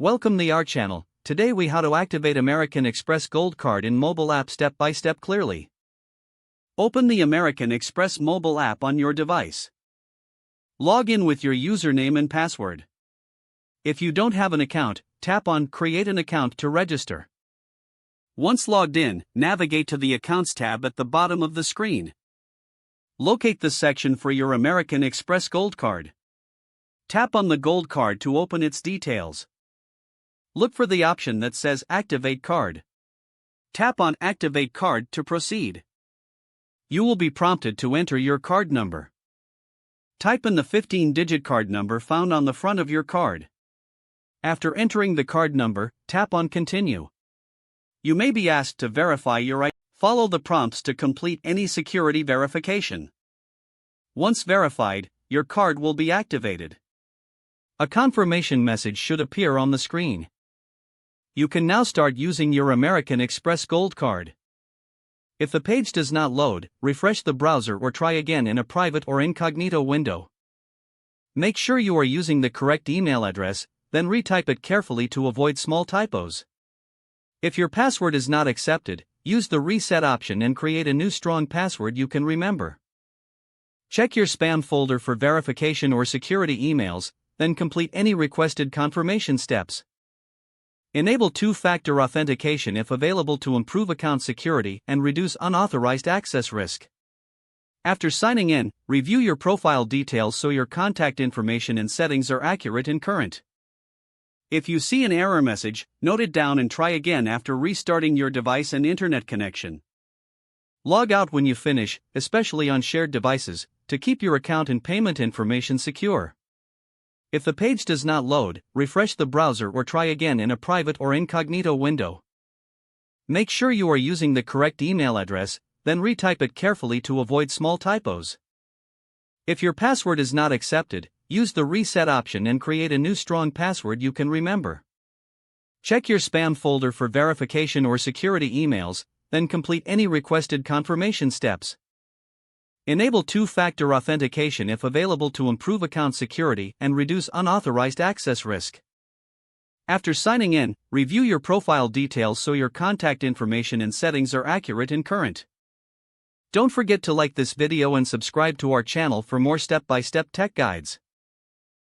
Welcome to our channel. Today we how to activate American Express Gold Card in mobile app step by step clearly. Open the American Express mobile app on your device. Log in with your username and password. If you don't have an account, tap on Create an account to register. Once logged in, navigate to the Accounts tab at the bottom of the screen. Locate the section for your American Express Gold Card. Tap on the Gold Card to open its details. Look for the option that says Activate Card. Tap on Activate Card to proceed. You will be prompted to enter your card number. Type in the 15-digit card number found on the front of your card. After entering the card number, tap on Continue. You may be asked to verify your ID. Follow the prompts to complete any security verification. Once verified, your card will be activated. A confirmation message should appear on the screen. You can now start using your American Express Gold Card. If the page does not load, refresh the browser or try again in a private or incognito window. Make sure you are using the correct email address, then retype it carefully to avoid small typos. If your password is not accepted, use the reset option and create a new strong password you can remember. Check your spam folder for verification or security emails, then complete any requested confirmation steps. Enable two-factor authentication if available to improve account security and reduce unauthorized access risk. After signing in, review your profile details so your contact information and settings are accurate and current. If you see an error message, note it down and try again after restarting your device and internet connection. Log out when you finish, especially on shared devices, to keep your account and payment information secure. If the page does not load, refresh the browser or try again in a private or incognito window. Make sure you are using the correct email address, then retype it carefully to avoid small typos. If your password is not accepted, use the reset option and create a new strong password you can remember. Check your spam folder for verification or security emails, then complete any requested confirmation steps. Enable two-factor authentication if available to improve account security and reduce unauthorized access risk. After signing in, review your profile details so your contact information and settings are accurate and current. Don't forget to like this video and subscribe to our channel for more step-by-step tech guides.